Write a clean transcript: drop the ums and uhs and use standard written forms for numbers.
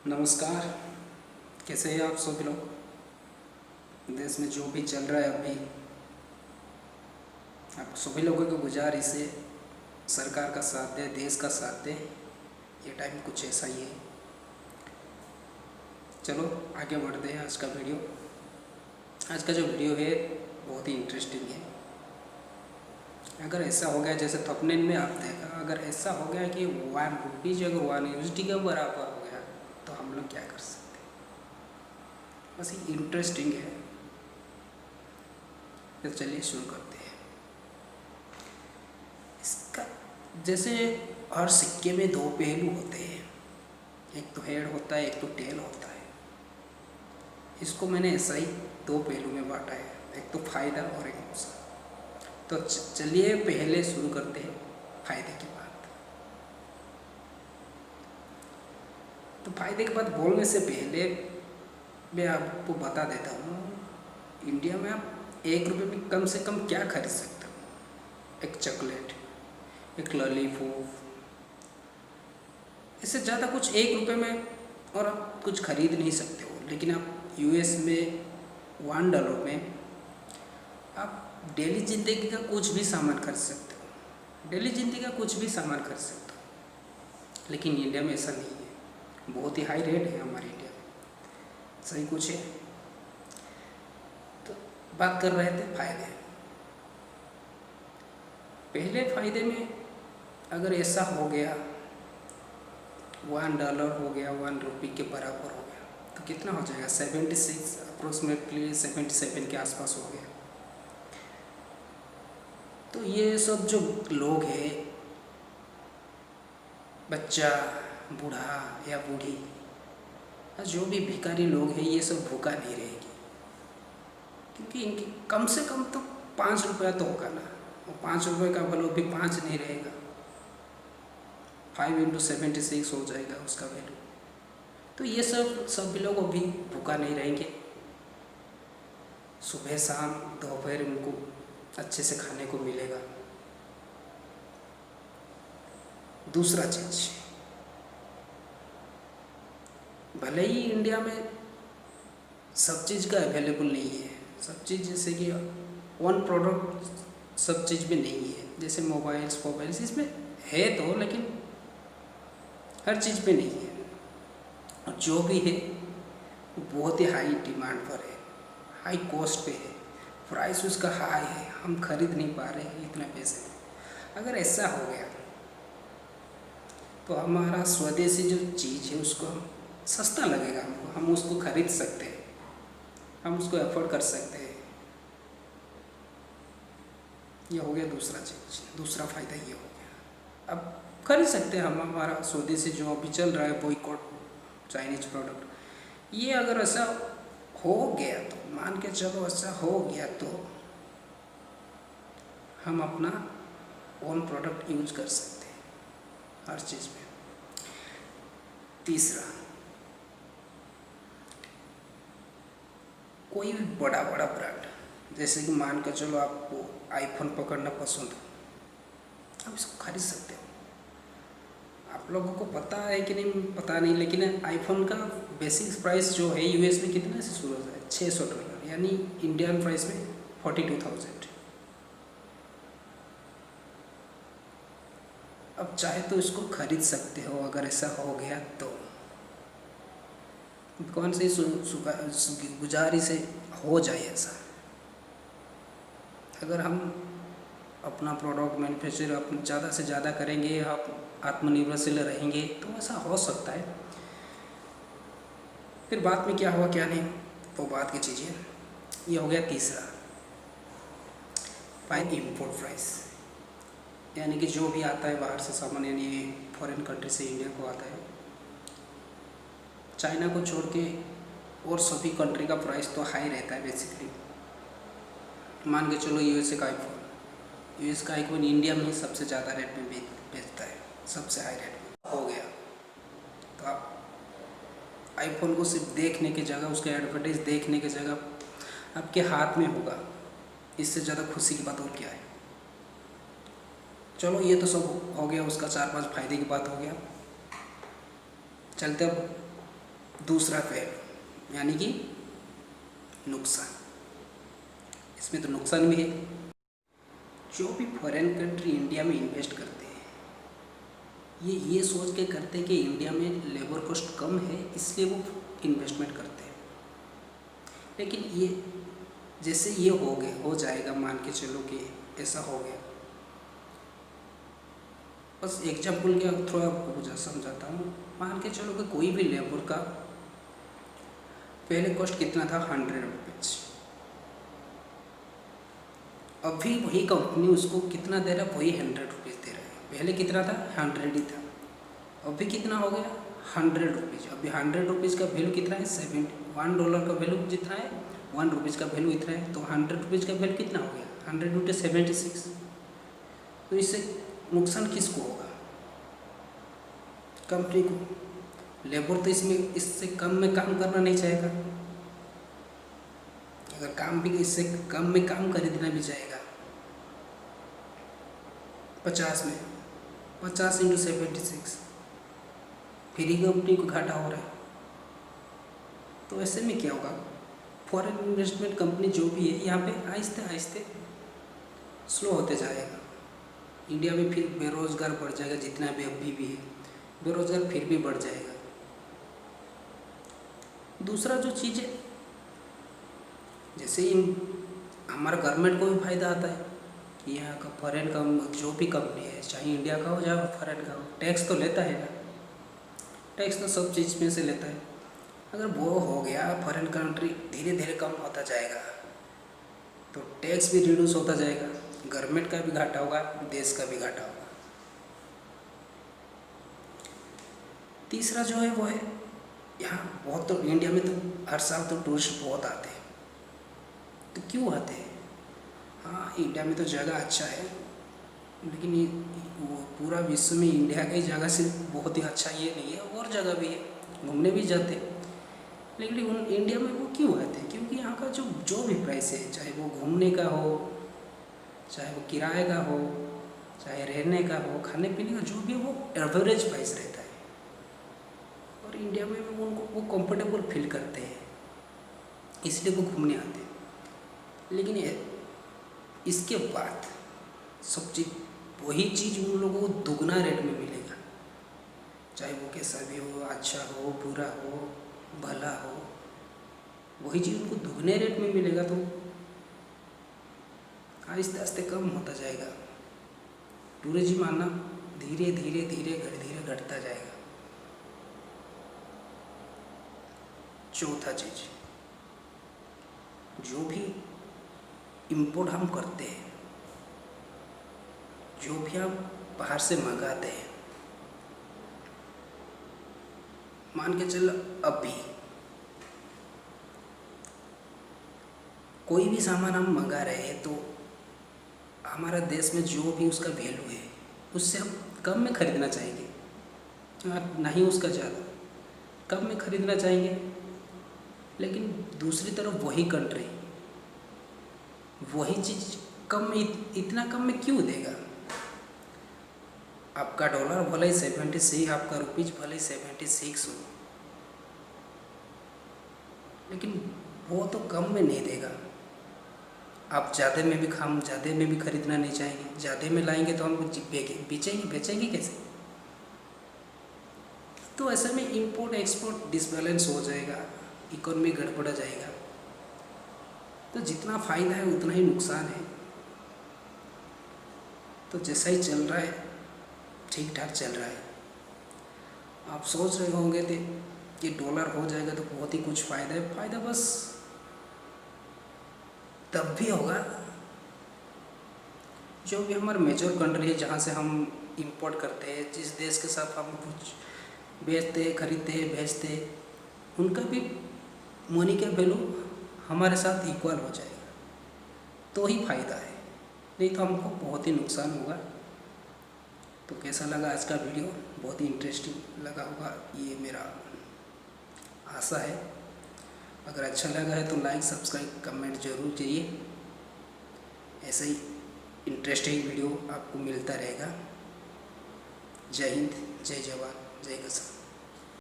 नमस्कार। कैसे हैं आप सभी लोग। देश में जो भी चल रहा है अभी, आप सभी लोगों की गुजारिश है सरकार का साथ दे, देश का साथ दे। ये टाइम कुछ ऐसा ही है। चलो आगे बढ़ते हैं। आज का जो वीडियो है बहुत ही इंटरेस्टिंग है। अगर ऐसा हो गया जैसे थंबनेल में आप देखा, अगर ऐसा हो गया कि ₹1 अगर ₹1 के बराबर हो गया तो हम लोग क्या कर सकते हैं। बस ये इंटरेस्टिंग है। तो चलिए शुरू करते हैं। इसका जैसे हर सिक्के में दो पहलू होते हैं, एक तो हेड होता है, एक तो टेल होता है। इसको मैंने ऐसा ही दो पहलू में बांटा है, एक तो फायदा और एक नुकसान। तो चलिए पहले शुरू करते हैं फायदे की बात। तो फायदे की बात बोलने से पहले मैं आपको बता देता हूँ, इंडिया में आप ₹1 में कम से कम क्या खरीद सकते हो। एक चॉकलेट, एक लॉलीपॉप, इससे ज़्यादा कुछ ₹1 में और आप कुछ खरीद नहीं सकते हो। लेकिन आप यूएस में $1 में आप डेली ज़िंदगी का कुछ भी सामान खरीद सकते हो। डेली ज़िंदगी का कुछ भी सामान खरीद सकते हो। लेकिन इंडिया में ऐसा नहीं है, बहुत ही हाई रेट है हमारे इंडिया में। सही कुछ है। तो बात कर रहे थे फायदे। पहले फायदे में अगर ऐसा हो गया, $1 हो गया, ₹1 के बराबर हो गया, तो कितना हो जाएगा? 76, अप्रोक्सीमेटली 77 के आसपास हो गया। तो ये सब जो लोग हैं, बच्चा, बूढ़ा या बूढ़ी, जो भी भिखारी लोग हैं, ये सब भूखा नहीं रहेंगे। क्योंकि इनकी कम से कम तो ₹5 तो होगा ना। और ₹5 का वैल्यू भी 5 नहीं रहेगा, 5 × 76 हो जाएगा उसका वैल्यू। तो ये सब लोग अभी भूखा नहीं रहेंगे। सुबह शाम दोपहर उनको अच्छे से खाने को मिलेगा। दूसरा चीज, भले ही इंडिया में सब चीज़ का अवेलेबल नहीं है, सब चीज़ जैसे कि वन प्रोडक्ट सब चीज़ में नहीं है। जैसे मोबाइल्स इसमें है तो, लेकिन हर चीज़ पे नहीं है। और जो भी है वो बहुत ही हाई डिमांड पर है, हाई कॉस्ट पे है, प्राइस उसका हाई है, हम खरीद नहीं पा रहे हैं इतने पैसे में। अगर ऐसा हो गया तो हमारा स्वदेशी जो चीज़ है उसको हम सस्ता लगेगा हमको, हम उसको खरीद सकते हैं, हम उसको अफोर्ड कर सकते हैं। ये हो गया दूसरा चीज़, दूसरा फ़ायदा ये हो गया। अब खरीद सकते हैं हम हमारा स्वदेशी जो अभी चल रहा है बॉयकॉट चाइनीज प्रोडक्ट। ये अगर ऐसा हो गया तो, मान के चलो ऐसा हो गया तो हम अपना ओन प्रोडक्ट यूज कर सकते हैं हर चीज़ में। तीसरा, कोई भी बड़ा ब्रांड, जैसे कि मान के चलो आपको आईफोन पकड़ना पसंद हो, आप इसको खरीद सकते हो। आप लोगों को पता है कि नहीं पता नहीं, लेकिन आईफोन का बेसिक प्राइस जो है यूएस में कितने से शुरू होता है? $600, यानी इंडियन प्राइस में 42,000। अब चाहे तो इसको खरीद सकते हो अगर ऐसा हो गया तो। कौन सी गुजारिश से हो जाए ऐसा। अगर हम अपना प्रोडक्ट मैन्युफैक्चर अपना ज़्यादा से ज़्यादा करेंगे, आप आत्मनिर्भरशील रहेंगे, तो ऐसा हो सकता है। फिर बाद में क्या हुआ क्या नहीं वो बात की चीज़ें। ये हो गया तीसरा, बाय इम्पोर्ट प्राइस, यानी कि जो भी आता है बाहर से सामान, यानी फॉरेन कंट्री से इंडिया को आता है, चाइना को छोड़ के और सभी कंट्री का प्राइस तो हाई रहता है बेसिकली। मान के चलो यूएस का आईफोन इंडिया में ही सबसे ज़्यादा रेट में बेचता है, सबसे हाई रेट में हो गया। तो आप आईफोन को सिर्फ देखने की जगह, उसके एडवर्टाइज देखने की जगह आपके हाथ में होगा, इससे ज़्यादा खुशी की बात और क्या है। चलो ये तो सब हो गया, उसका 4-5 फायदे की बात हो गया। चलते अब दूसरा पहलू यानी कि नुकसान। इसमें तो नुकसान भी है। जो भी फॉरेन कंट्री इंडिया में इन्वेस्ट करते हैं, ये सोच के करते हैं कि इंडिया में लेबर कॉस्ट कम है इसलिए वो इन्वेस्टमेंट करते हैं। लेकिन ये जैसे ये हो जाएगा, मान के चलो कि ऐसा हो गया। बस एग्जाम्पल के थ्रू आपको कुछ समझाता हूँ। मान के चलो कि कोई भी लेबर का पहले कॉस्ट कितना था, 100 रुपीज़। अभी वही कंपनी उसको कितना दे रहा है, वही 100 रुपीज़ दे रहा है। पहले कितना था, 100 ही था। अभी कितना हो गया, 100 रुपीज़। अभी 100 रुपीज़ का वैल्यू कितना है, $1 का वैल्यू जितना है, 1 रुपीज़ का वैल्यू इतना है। तो 100 रुपीज़ का वैल्यू कितना हो गया, 100 × 76। तो इससे नुकसान किसको होगा, कंपनी को। लेबर तो इससे कम में काम करना नहीं चाहेगा। अगर काम भी इससे कम में काम खरीदना भी चाहेगा, 50 में, 50 × 76, फिर ही कंपनी को घाटा हो रहा है। तो ऐसे में क्या होगा, फॉरेन इन्वेस्टमेंट कंपनी जो भी है यहाँ पे आहिस्ते आहिस्ते स्लो होते जाएगा। इंडिया में फिर बेरोजगार बढ़ जाएगा, जितना भी अभी भी है बेरोजगार फिर भी बढ़ जाएगा। दूसरा जो चीज़ है, जैसे हमारा गवर्नमेंट को भी फायदा आता है कि यहाँ का फॉरेन का जो भी कंपनी है, चाहे इंडिया का हो चाहे फॉरेन का हो, टैक्स तो लेता है ना। टैक्स तो सब चीज़ में से लेता है। अगर वो हो गया, फॉरेन कंट्री धीरे धीरे कम होता जाएगा तो टैक्स भी रिड्यूस होता जाएगा। गवर्नमेंट का भी घाटा होगा, देश का भी घाटा होगा। तीसरा जो है वो है, यहाँ बहुत तो इंडिया में तो हर साल तो टूरिस्ट बहुत आते हैं। तो क्यों आते हैं, हाँ इंडिया में तो जगह अच्छा है, लेकिन ये वो पूरा विश्व में इंडिया की जगह से बहुत ही अच्छा ये नहीं है, और जगह भी है, घूमने भी जाते हैं। लेकिन उन इंडिया में वो क्यों आते हैं, क्योंकि यहाँ का जो भी प्राइस है, चाहे वो घूमने का हो, चाहे वो किराए का हो, चाहे रहने का हो, खाने पीने का, जो भी वो एवरेज प्राइस रहता है। और इंडिया में उनको वो कंफर्टेबल फील करते हैं, इसलिए वो घूमने आते हैं। लेकिन इसके बाद सब चीज़ वही चीज़ उन लोगों को दुगना रेट में मिलेगा, चाहे वो कैसा भी हो, अच्छा हो, बुरा हो, भला हो, वही चीज़ उनको दुगने रेट में मिलेगा। तो आहिस्ते आहिस्ते कम होता जाएगा। टूरिज्म आना धीरे धीरे धीरे धीरे घटता जाएगा। चौथा चीज़, जो भी इंपोर्ट हम करते हैं, जो भी हम बाहर से मंगाते हैं, मान के चलो अभी कोई भी सामान हम मंगा रहे हैं तो हमारा देश में जो भी उसका वैल्यू है उससे हम कम में खरीदना चाहेंगे, नहीं उसका ज़्यादा, कम में खरीदना चाहेंगे। लेकिन दूसरी तरफ वही कंट्री वही चीज़ कम में, इतना कम में क्यों देगा। आपका डॉलर भले ही 76, आपका रुपीज़ भले ही 76 हो, लेकिन वो तो कम में नहीं देगा। आप ज़्यादा में भी खरीदना नहीं चाहेंगे। ज़्यादा में लाएंगे तो हम बेचेंगे कैसे। तो ऐसे में इंपोर्ट एक्सपोर्ट डिसबैलेंस हो जाएगा, इकोनॉमी गड़बड़ जाएगा। तो जितना फ़ायदा है उतना ही नुकसान है। तो जैसा ही चल रहा है ठीक ठाक चल रहा है। आप सोच रहे होंगे कि डॉलर हो जाएगा तो बहुत ही कुछ फ़ायदा है। फ़ायदा बस तब भी होगा जो भी हमारे मेजर कंट्री है, जहाँ से हम इंपोर्ट करते हैं, जिस देश के साथ हम कुछ बेचते हैं, खरीदते हैं, भेजते हैं, उनका भी मनी का वैल्यू हमारे साथ इक्वल हो जाएगा, तो ही फ़ायदा है। नहीं तो हमको बहुत ही नुकसान होगा। तो कैसा लगा आज का वीडियो, बहुत ही इंटरेस्टिंग लगा होगा, ये मेरा आशा है। अगर अच्छा लगा है तो लाइक, सब्सक्राइब, कमेंट जरूर करिए। ऐसे ही इंटरेस्टिंग वीडियो आपको मिलता रहेगा। जय हिंद, जय जवान, जय किसान।